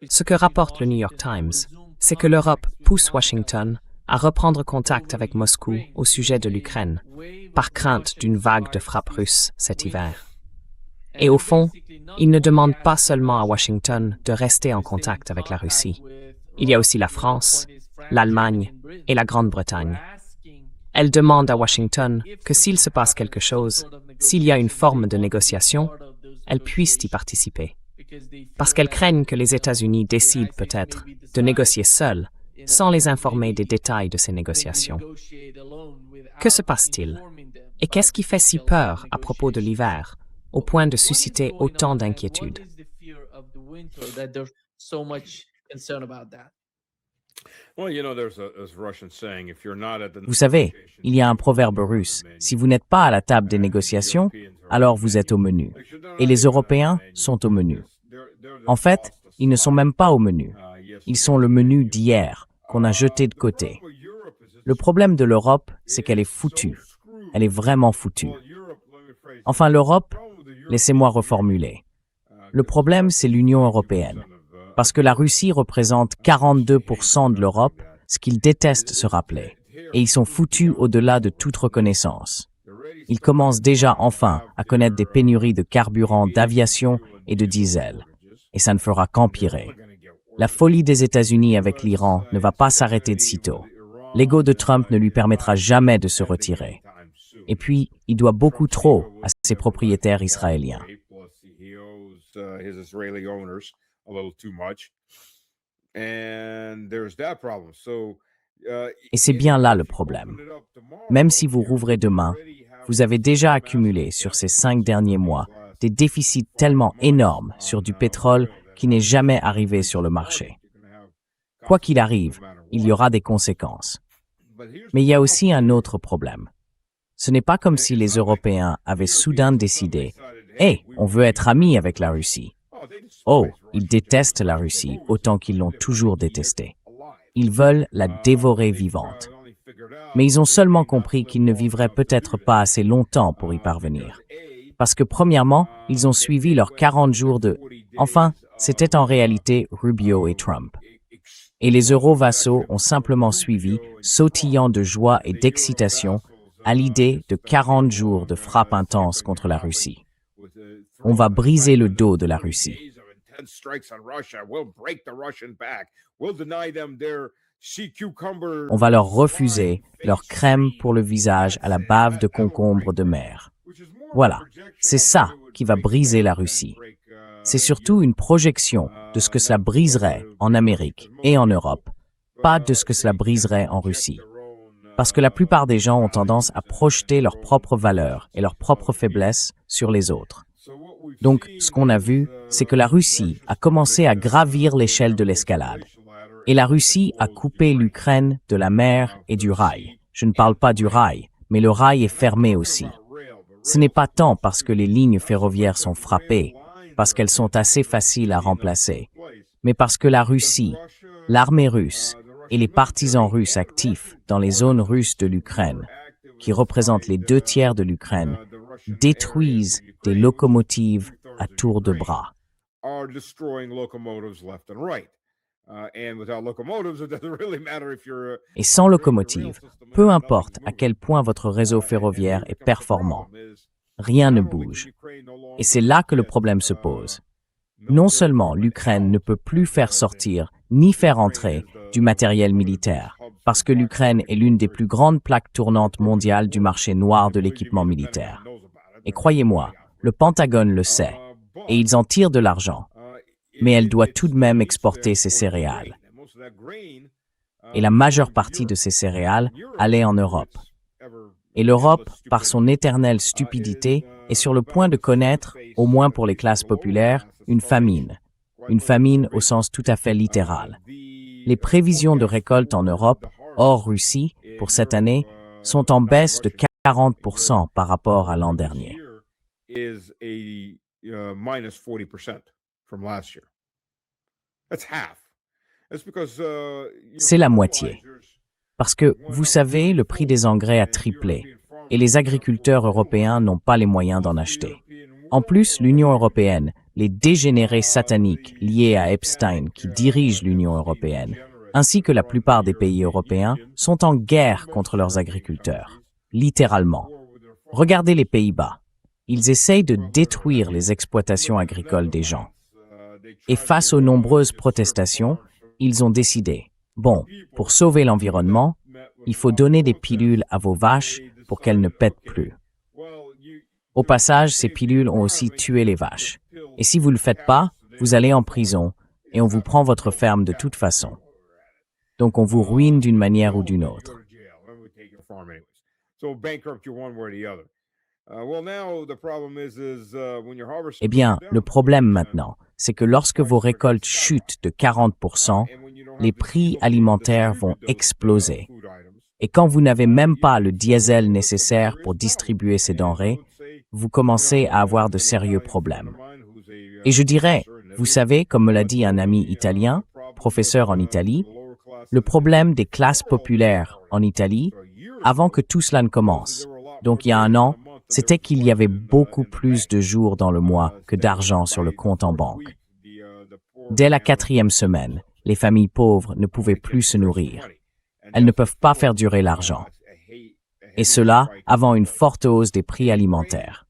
Ce que rapporte le New York Times, c'est que l'Europe pousse Washington à reprendre contact avec Moscou au sujet de l'Ukraine, par crainte d'une vague de frappes russes cet hiver. Et au fond, ils ne demandent pas seulement à Washington de rester en contact avec la Russie. Il y a aussi la France, l'Allemagne et la Grande-Bretagne. Elles demandent à Washington que s'il se passe quelque chose, s'il y a une forme de négociation, elles puissent y participer. Parce qu'elles craignent que les États-Unis décident peut-être de négocier seuls, sans les informer des détails de ces négociations. Que se passe-t-il? Et qu'est-ce qui fait si peur à propos de l'hiver, au point de susciter autant d'inquiétudes? Vous savez, il y a un proverbe russe, si vous n'êtes pas à la table des négociations, alors vous êtes au menu. Et les Européens sont au menu. En fait, ils ne sont même pas au menu. Ils sont le menu d'hier, qu'on a jeté de côté. Le problème de l'Europe, c'est qu'elle est foutue. Elle est vraiment foutue. Enfin, l'Europe, laissez-moi reformuler. Le problème, c'est l'Union européenne. Parce que la Russie représente 42% de l'Europe, ce qu'ils détestent se rappeler. Et ils sont foutus au-delà de toute reconnaissance. Ils commencent déjà enfin à connaître des pénuries de carburant, d'aviation et de diesel. Et ça ne fera qu'empirer. La folie des États-Unis avec l'Iran ne va pas s'arrêter de sitôt. L'ego de Trump ne lui permettra jamais de se retirer. Et puis, il doit beaucoup trop à ses propriétaires israéliens. Et c'est bien là le problème. Même si vous rouvrez demain, vous avez déjà accumulé sur ces 5 derniers mois des déficits tellement énormes sur du pétrole qui n'est jamais arrivé sur le marché. Quoi qu'il arrive, il y aura des conséquences. Mais il y a aussi un autre problème. Ce n'est pas comme si les Européens avaient soudain décidé « Hey, on veut être amis avec la Russie ». Oh, ils détestent la Russie autant qu'ils l'ont toujours détestée. Ils veulent la dévorer vivante. Mais ils ont seulement compris qu'ils ne vivraient peut-être pas assez longtemps pour y parvenir. Parce que premièrement, ils ont suivi leurs 40 jours de... Enfin, c'était en réalité Rubio et Trump. Et les euro-vassaux ont simplement suivi, sautillant de joie et d'excitation, à l'idée de 40 jours de frappe intense contre la Russie. On va briser le dos de la Russie. On va leur refuser leur crème pour le visage à la bave de concombre de mer. Voilà, c'est ça qui va briser la Russie. C'est surtout une projection de ce que cela briserait en Amérique et en Europe, pas de ce que cela briserait en Russie. Parce que la plupart des gens ont tendance à projeter leurs propres valeurs et leurs propres faiblesses sur les autres. Donc, ce qu'on a vu, c'est que la Russie a commencé à gravir l'échelle de l'escalade. Et la Russie a coupé l'Ukraine de la mer et du rail. Je ne parle pas du rail, mais le rail est fermé aussi. Ce n'est pas tant parce que les lignes ferroviaires sont frappées, parce qu'elles sont assez faciles à remplacer, mais parce que la Russie, l'armée russe et les partisans russes actifs dans les zones russes de l'Ukraine, qui représentent les 2 tiers de l'Ukraine, détruisent des locomotives à tour de bras. Et sans locomotive, peu importe à quel point votre réseau ferroviaire est performant, rien ne bouge. Et c'est là que le problème se pose. Non seulement l'Ukraine ne peut plus faire sortir ni faire entrer du matériel militaire, parce que l'Ukraine est l'une des plus grandes plaques tournantes mondiales du marché noir de l'équipement militaire. Et croyez-moi, le Pentagone le sait, et ils en tirent de l'argent. Mais elle doit tout de même exporter ses céréales. Et la majeure partie de ces céréales allait en Europe. Et l'Europe, par son éternelle stupidité, est sur le point de connaître, au moins pour les classes populaires, une famine. Une famine au sens tout à fait littéral. Les prévisions de récolte en Europe, hors Russie, pour cette année, sont en baisse de 40% par rapport à l'an dernier. C'est la moitié. Parce que, vous savez, le prix des engrais a triplé et les agriculteurs européens n'ont pas les moyens d'en acheter. En plus, l'Union européenne, les dégénérés sataniques liés à Epstein qui dirigent l'Union européenne, ainsi que la plupart des pays européens, sont en guerre contre leurs agriculteurs. Littéralement. Regardez les Pays-Bas. Ils essayent de détruire les exploitations agricoles des gens. Et face aux nombreuses protestations, ils ont décidé, bon, pour sauver l'environnement, il faut donner des pilules à vos vaches pour qu'elles ne pètent plus. Au passage, ces pilules ont aussi tué les vaches. Et si vous ne le faites pas, vous allez en prison et on vous prend votre ferme de toute façon. Donc on vous ruine d'une manière ou d'une autre. Eh bien, le problème maintenant, c'est que lorsque vos récoltes chutent de 40%, les prix alimentaires vont exploser. Et quand vous n'avez même pas le diesel nécessaire pour distribuer ces denrées, vous commencez à avoir de sérieux problèmes. Et je dirais, vous savez, comme me l'a dit un ami italien, professeur en Italie, le problème des classes populaires en Italie, avant que tout cela ne commence, donc il y a un an, c'était qu'il y avait beaucoup plus de jours dans le mois que d'argent sur le compte en banque. Dès la 4e semaine, les familles pauvres ne pouvaient plus se nourrir. Elles ne peuvent pas faire durer l'argent. Et cela avant une forte hausse des prix alimentaires.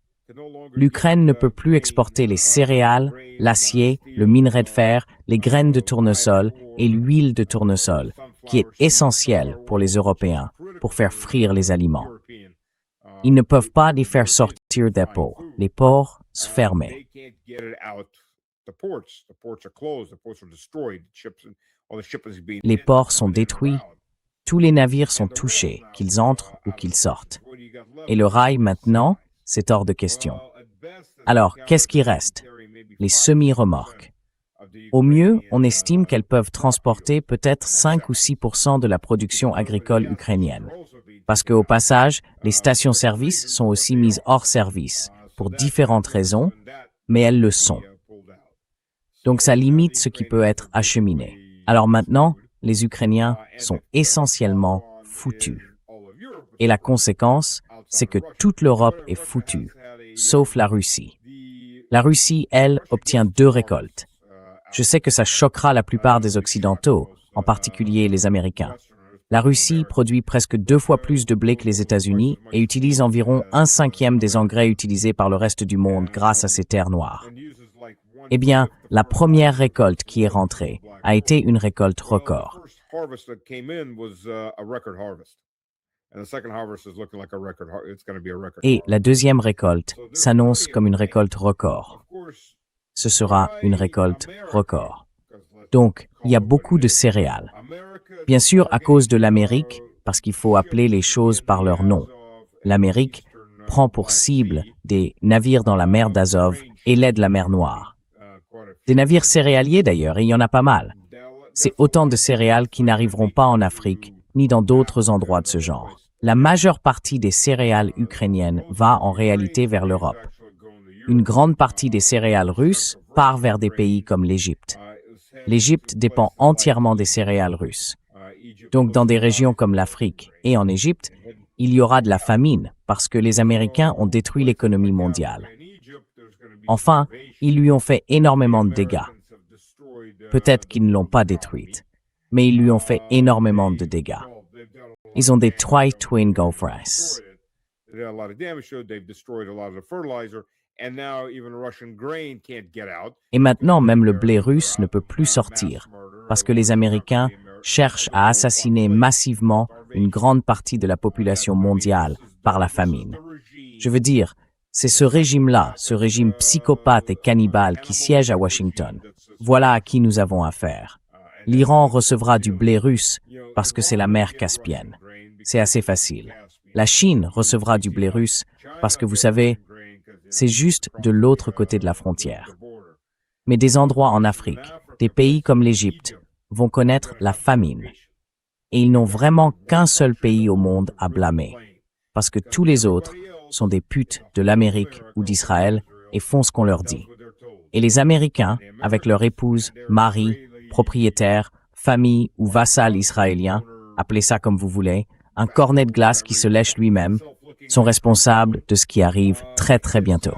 L'Ukraine ne peut plus exporter les céréales, l'acier, le minerai de fer, les graines de tournesol et l'huile de tournesol, qui est essentielle pour les Européens pour faire frire les aliments. Ils ne peuvent pas les faire sortir des ports. Les ports sont fermés. Les ports sont détruits. Tous les navires sont touchés, qu'ils entrent ou qu'ils sortent. Et le rail, maintenant, c'est hors de question. Alors, qu'est-ce qui reste? Les semi-remorques. Au mieux, on estime qu'elles peuvent transporter peut-être 5 ou 6% de la production agricole ukrainienne. Parce qu'au passage, les stations-service sont aussi mises hors service, pour différentes raisons, mais elles le sont. Donc ça limite ce qui peut être acheminé. Alors maintenant, les Ukrainiens sont essentiellement foutus. Et la conséquence, c'est que toute l'Europe est foutue, sauf la Russie. La Russie, elle, obtient 2 récoltes. Je sais que ça choquera la plupart des Occidentaux, en particulier les Américains. La Russie produit presque 2 fois plus de blé que les États-Unis et utilise environ 1/5 des engrais utilisés par le reste du monde grâce à ses terres noires. Eh bien, la première récolte qui est rentrée a été une récolte record. Et la deuxième récolte s'annonce comme une récolte record. Ce sera une récolte record. Donc, il y a beaucoup de céréales. Bien sûr, à cause de l'Amérique, parce qu'il faut appeler les choses par leur nom. L'Amérique prend pour cible des navires dans la mer d'Azov et lait de la mer Noire. Des navires céréaliers d'ailleurs, et il y en a pas mal. C'est autant de céréales qui n'arriveront pas en Afrique, ni dans d'autres endroits de ce genre. La majeure partie des céréales ukrainiennes va en réalité vers l'Europe. Une grande partie des céréales russes part vers des pays comme l'Égypte. L'Égypte dépend entièrement des céréales russes. Donc dans des régions comme l'Afrique et en Égypte, il y aura de la famine parce que les Américains ont détruit l'économie mondiale. Enfin, ils lui ont fait énormément de dégâts. Peut-être qu'ils ne l'ont pas détruite, mais ils lui ont fait énormément de dégâts. Ils ont des Twin Gophers. Et maintenant, même le blé russe ne peut plus sortir, parce que les Américains cherchent à assassiner massivement une grande partie de la population mondiale par la famine. Je veux dire, c'est ce régime-là, ce régime psychopathe et cannibale qui siège à Washington. Voilà à qui nous avons affaire. L'Iran recevra du blé russe parce que c'est la mer Caspienne. C'est assez facile. La Chine recevra du blé russe parce que, vous savez, c'est juste de l'autre côté de la frontière. Mais des endroits en Afrique, des pays comme l'Égypte, vont connaître la famine. Et ils n'ont vraiment qu'un seul pays au monde à blâmer, parce que tous les autres sont des putes de l'Amérique ou d'Israël et font ce qu'on leur dit. Et les Américains, avec leur épouse, mari, propriétaire, famille ou vassal israélien, appelez ça comme vous voulez, un cornet de glace qui se lèche lui-même, sont responsables de ce qui arrive très très bientôt.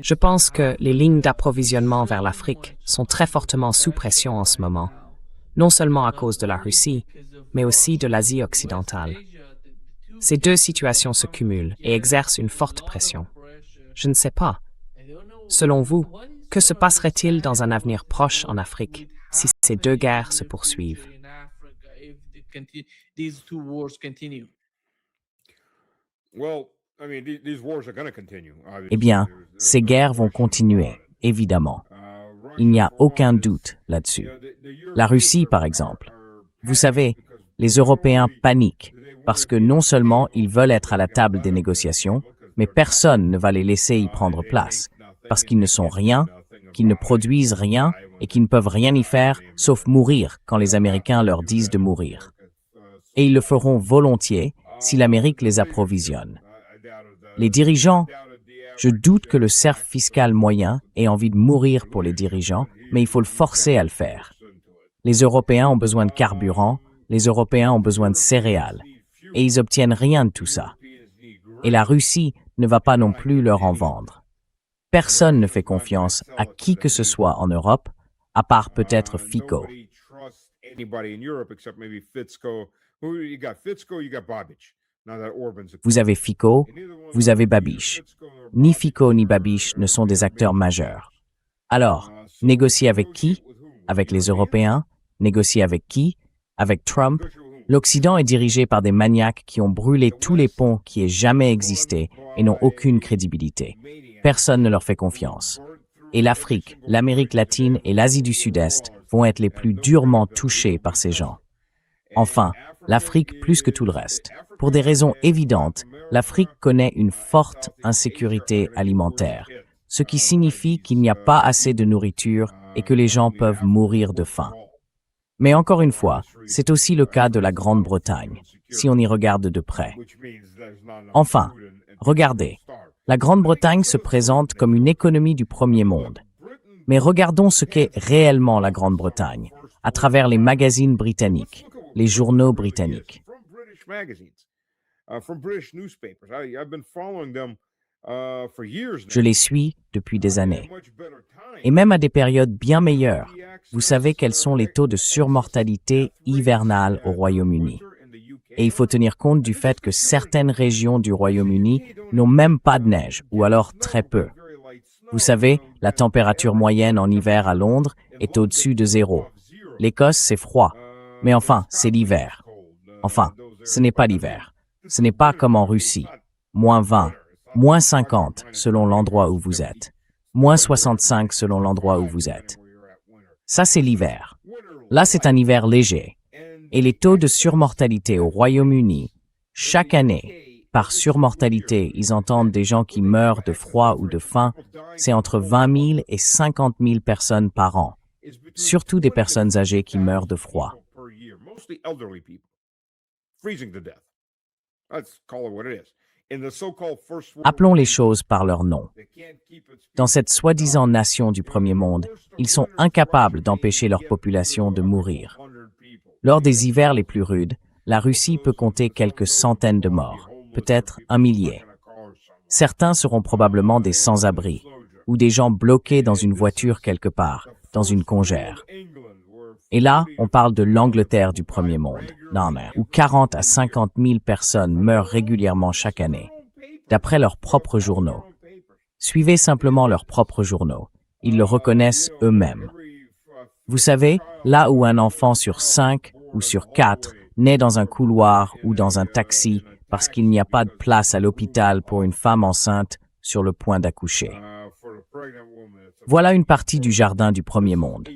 Je pense que les lignes d'approvisionnement vers l'Afrique sont très fortement sous pression en ce moment, non seulement à cause de la Russie, mais aussi de l'Asie occidentale. Ces deux situations se cumulent et exercent une forte pression. Je ne sais pas. Selon vous, que se passerait-il dans un avenir proche en Afrique si ces deux guerres se poursuivent? Eh bien, ces guerres vont continuer, évidemment. Il n'y a aucun doute là-dessus. La Russie, par exemple. Vous savez, les Européens paniquent parce que non seulement ils veulent être à la table des négociations, mais personne ne va les laisser y prendre place, parce qu'ils ne sont rien, qu'ils ne produisent rien et qu'ils ne peuvent rien y faire sauf mourir quand les Américains leur disent de mourir. Et ils le feront volontiers si l'Amérique les approvisionne. Les dirigeants, je doute que le cercle fiscal moyen ait envie de mourir pour les dirigeants, mais il faut le forcer à le faire. Les Européens ont besoin de carburant, les Européens ont besoin de céréales, et ils obtiennent rien de tout ça. Et la Russie ne va pas non plus leur en vendre. Personne ne fait confiance à qui que ce soit en Europe, à part peut-être Fico. Vous avez Fico, vous avez Babiš. Ni Fico ni Babiš ne sont des acteurs majeurs. Alors, négocier avec qui? Avec les Européens? Négocier avec qui? Avec Trump? L'Occident est dirigé par des maniaques qui ont brûlé tous les ponts qui aient jamais existé et n'ont aucune crédibilité. Personne ne leur fait confiance. Et l'Afrique, l'Amérique latine et l'Asie du Sud-Est vont être les plus durement touchés par ces gens. Enfin, l'Afrique plus que tout le reste. Pour des raisons évidentes, l'Afrique connaît une forte insécurité alimentaire, ce qui signifie qu'il n'y a pas assez de nourriture et que les gens peuvent mourir de faim. Mais encore une fois, c'est aussi le cas de la Grande-Bretagne, si on y regarde de près. Enfin, regardez, la Grande-Bretagne se présente comme une économie du premier monde. Mais regardons ce qu'est réellement la Grande-Bretagne, à travers les magazines britanniques, les journaux britanniques. Je les suis depuis des années. Et même à des périodes bien meilleures, vous savez quels sont les taux de surmortalité hivernale au Royaume-Uni. Et il faut tenir compte du fait que certaines régions du Royaume-Uni n'ont même pas de neige, ou alors très peu. Vous savez, la température moyenne en hiver à Londres est au-dessus de 0. L'Écosse, c'est froid. Mais enfin, c'est l'hiver. Enfin, ce n'est pas l'hiver. Ce n'est pas comme en Russie. -20, -50 selon l'endroit où vous êtes. -65 selon l'endroit où vous êtes. Ça, c'est l'hiver. Là, c'est un hiver léger. Et les taux de surmortalité au Royaume-Uni, chaque année, par surmortalité, ils entendent des gens qui meurent de froid ou de faim, c'est entre 20 000 et 50 000 personnes par an. Surtout des personnes âgées qui meurent de froid. Appelons les choses par leur nom. Dans cette soi-disant nation du premier monde, ils sont incapables d'empêcher leur population de mourir. Lors des hivers les plus rudes, la Russie peut compter quelques centaines de morts, peut-être 1 millier. Certains seront probablement des sans-abri, ou des gens bloqués dans une voiture quelque part, dans une congère. Et là, on parle de l'Angleterre du premier monde, où 40 à 50 000 personnes meurent régulièrement chaque année, d'après leurs propres journaux. Suivez simplement leurs propres journaux. Ils le reconnaissent eux-mêmes. Vous savez, là où un enfant sur 5 ou sur 4 naît dans un couloir ou dans un taxi parce qu'il n'y a pas de place à l'hôpital pour une femme enceinte sur le point d'accoucher. Voilà une partie du jardin du premier monde.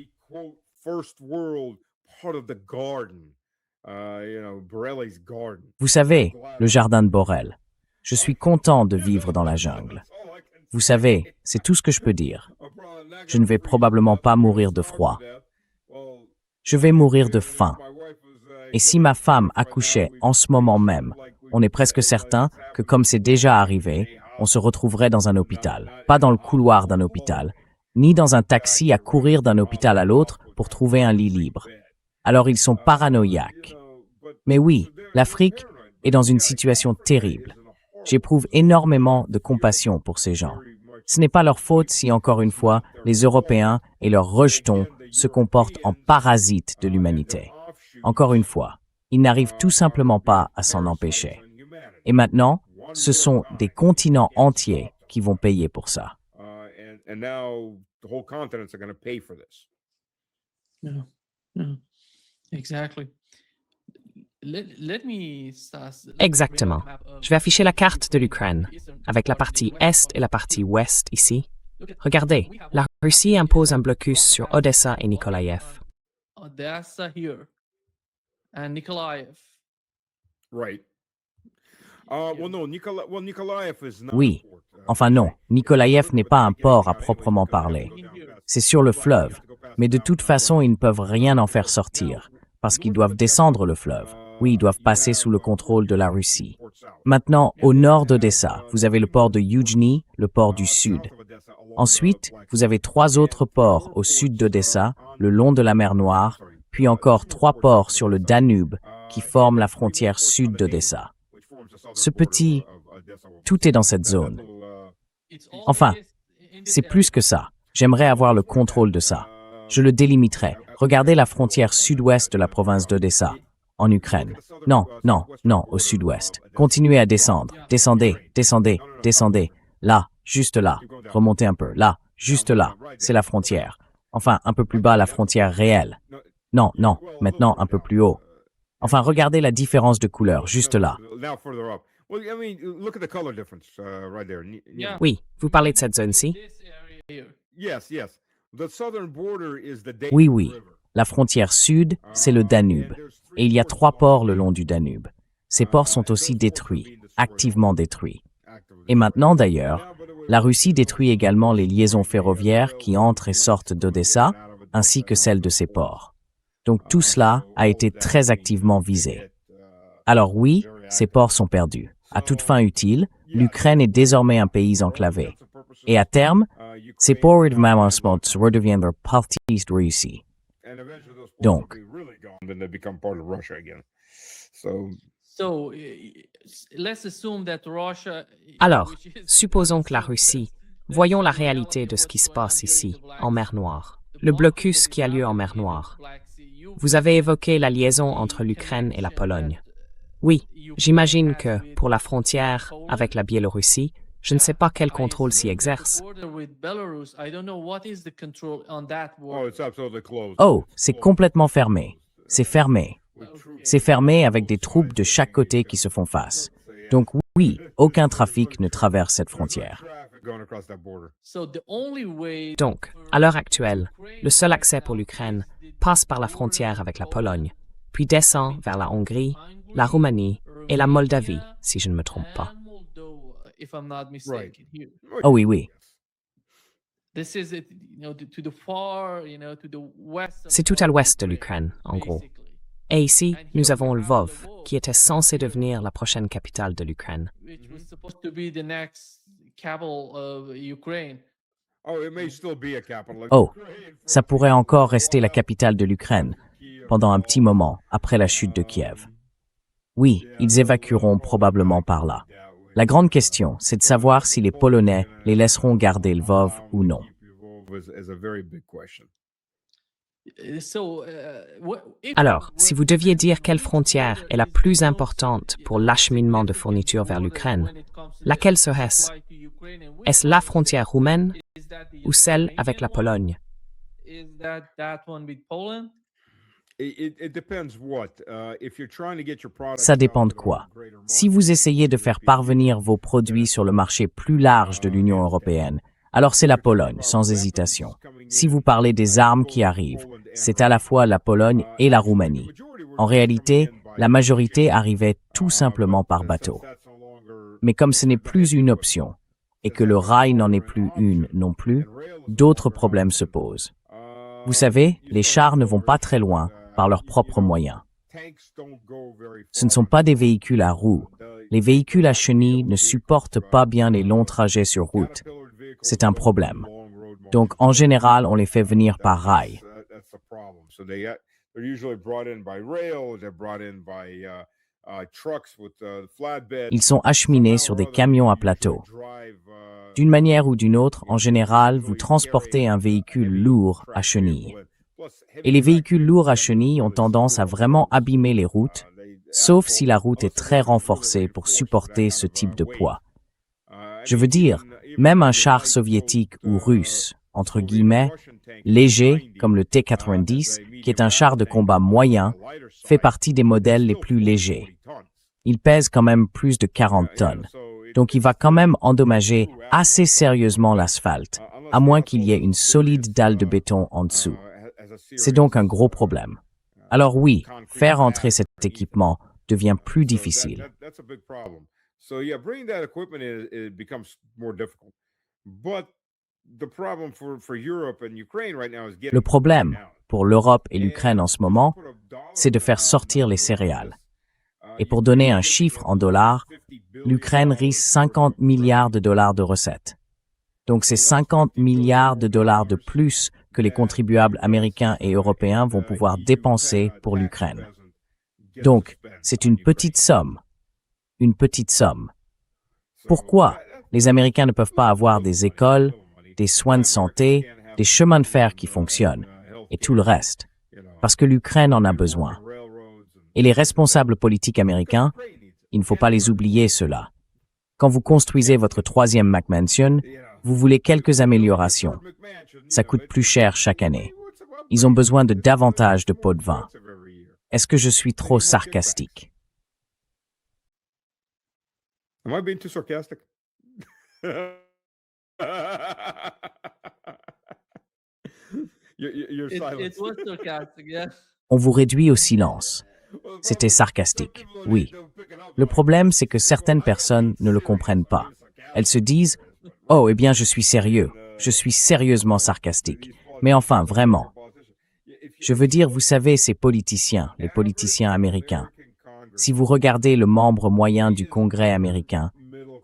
Vous savez, le jardin de Borel. Je suis content de vivre dans la jungle. Vous savez, c'est tout ce que je peux dire. Je ne vais probablement pas mourir de froid. Je vais mourir de faim. Et si ma femme accouchait en ce moment même, on est presque certain que comme c'est déjà arrivé, on se retrouverait dans un hôpital. Pas dans le couloir d'un hôpital, ni dans un taxi à courir d'un hôpital à l'autre pour trouver un lit libre. Alors ils sont paranoïaques. Mais oui, L'Afrique est dans une situation terrible. J'éprouve énormément de compassion pour ces gens. Ce n'est pas leur faute si, encore une fois, les Européens et leurs rejetons se comportent en parasites de l'humanité. Encore une fois, ils n'arrivent tout simplement pas à s'en empêcher. Et maintenant, ce sont des continents entiers qui vont payer pour ça. Yeah, yeah, exactly. Let me Exactement. Je vais afficher la carte de l'Ukraine, avec la partie Est et la partie Ouest ici. Regardez, la Russie impose un blocus sur Odessa et Nikolaïev. Odessa here and Nikolaev. Right. Nikolaev is not Oui, a port. enfin non, Nikolaïev n'est pas un port à proprement parler. C'est sur le fleuve, mais de toute façon, ils ne peuvent rien en faire sortir, parce qu'ils doivent descendre le fleuve. Oui, ils doivent passer sous le contrôle de la Russie. Maintenant, au nord d'Odessa, vous avez le port de Yuzhny, le port du sud. Ensuite, vous avez 3 autres ports au sud d'Odessa, le long de la mer Noire, puis encore 3 ports sur le Danube qui forment la frontière sud d'Odessa. Ce petit, tout est dans cette zone. Enfin, c'est plus que ça. J'aimerais avoir le contrôle de ça. Je le délimiterai. Regardez la frontière sud-ouest de la province d'Odessa, en Ukraine. Non, non, non, au sud-ouest. Continuez à descendre. Descendez, descendez, descendez. Là, juste là. Remontez un peu. Là, juste là. C'est la frontière. Enfin, un peu plus bas, la frontière réelle. Non, non, maintenant un peu plus haut. Enfin, regardez la différence de couleur, juste là. Oui, vous parlez de cette zone-ci? Oui, oui. La frontière sud, c'est le Danube. Et il y a 3 ports le long du Danube. Ces ports sont aussi détruits, activement détruits. Et maintenant, d'ailleurs, la Russie détruit également les liaisons ferroviaires qui entrent et sortent d'Odessa, ainsi que celles de ses ports. Donc tout cela a été très activement visé. Alors oui, ces ports sont perdus. À toute fin utile, l'Ukraine est désormais un pays enclavé. Et à terme, ces ports redeviendront partie de Russie. Donc, Alors, supposons que la Russie, voyons la réalité de ce qui se passe ici, en mer Noire. Le blocus qui a lieu en mer Noire. Vous avez évoqué la liaison entre l'Ukraine et la Pologne. Oui, j'imagine que, pour la frontière avec la Biélorussie, je ne sais pas quel contrôle s'y exerce. oh, c'est complètement fermé. C'est fermé. C'est fermé avec des troupes de chaque côté qui se font face. Donc oui, aucun trafic ne traverse cette frontière. Donc, à l'heure actuelle, le seul accès pour l'Ukraine passe par la frontière avec la Pologne, puis descend vers la Hongrie, la Roumanie et la Moldavie, si je ne me trompe pas. Oh oui, oui. C'est tout à l'ouest de l'Ukraine, en gros. Et ici, nous avons Lvov, qui était censé devenir la prochaine capitale de l'Ukraine. Oh, ça pourrait encore rester la capitale de l'Ukraine pendant un petit moment après la chute de Kiev. Oui, ils évacueront probablement par là. La grande question, c'est de savoir si les Polonais les laisseront garder Lvov ou non. Alors, si vous deviez dire quelle frontière est la plus importante pour l'acheminement de fournitures vers l'Ukraine, laquelle serait-ce? Est-ce la frontière roumaine ou celle avec la Pologne? Ça dépend de quoi. Si vous essayez de faire parvenir vos produits sur le marché plus large de l'Union européenne, alors c'est la Pologne, sans hésitation. Si vous parlez des armes qui arrivent, c'est à la fois la Pologne et la Roumanie. En réalité, la majorité arrivait tout simplement par bateau. Mais comme ce n'est plus une option, et que le rail n'en est plus une non plus, d'autres problèmes se posent. Vous savez, les chars ne vont pas très loin par leurs propres moyens. Ce ne sont pas des véhicules à roues. Les véhicules à chenilles ne supportent pas bien les longs trajets sur route. C'est un problème. Donc, en général, on les fait venir par rail. Ils sont acheminés sur des camions à plateau. D'une manière ou d'une autre, en général, vous transportez un véhicule lourd à chenilles. Et les véhicules lourds à chenilles ont tendance à vraiment abîmer les routes, sauf si la route est très renforcée pour supporter ce type de poids. Je veux dire, même un char soviétique ou russe, entre guillemets, léger, comme le T-90, qui est un char de combat moyen, fait partie des modèles les plus légers. Il pèse quand même plus de 40 tonnes. Donc il va quand même endommager assez sérieusement l'asphalte, à moins qu'il y ait une solide dalle de béton en dessous. C'est donc un gros problème. Alors oui, faire entrer cet équipement devient plus difficile. Le problème pour l'Europe et l'Ukraine en ce moment, c'est de faire sortir les céréales. Et pour donner un chiffre en dollars, l'Ukraine risque 50 milliards de dollars de recettes. Donc c'est 50 milliards de dollars de plus que les contribuables américains et européens vont pouvoir dépenser pour l'Ukraine. Donc, c'est une petite somme. Une petite somme. Pourquoi les Américains ne peuvent pas avoir des écoles, des soins de santé, des chemins de fer qui fonctionnent, et tout le reste? Parce que l'Ukraine en a besoin. Et les responsables politiques américains, il ne faut pas les oublier, ceux-là. Quand vous construisez votre troisième McMansion, vous voulez quelques améliorations. Ça coûte plus cher chaque année. Ils ont besoin de davantage de pots de vin. Est-ce que je suis trop sarcastique? Am I being too sarcastic? You're It was sarcastic, yeah. On vous réduit au silence. C'était sarcastique, oui. Le problème, c'est que certaines personnes ne le comprennent pas. Elles se disent « Oh, eh bien, je suis sérieux. Je suis sérieusement sarcastique. » Mais enfin, vraiment. Je veux dire, vous savez, ces politiciens, les politiciens américains. Si vous regardez le membre moyen du Congrès américain,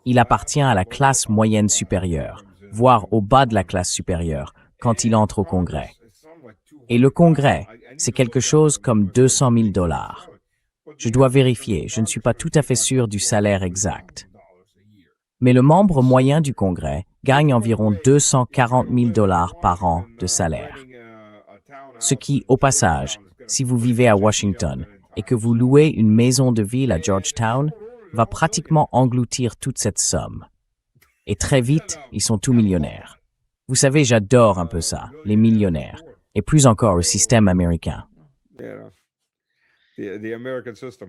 il appartient à la classe moyenne supérieure, voire au bas de la classe supérieure, quand il entre au Congrès. Et le Congrès, c'est quelque chose comme 200 000 dollars. Je dois vérifier, je ne suis pas tout à fait sûr du salaire exact. Mais le membre moyen du Congrès gagne environ 240 000 dollars par an de salaire. Ce qui, au passage, si vous vivez à Washington et que vous louez une maison de ville à Georgetown, va pratiquement engloutir toute cette somme. Et très vite, ils sont tous millionnaires. Vous savez, j'adore un peu ça, les millionnaires, et plus encore le système américain. Yeah, the American system.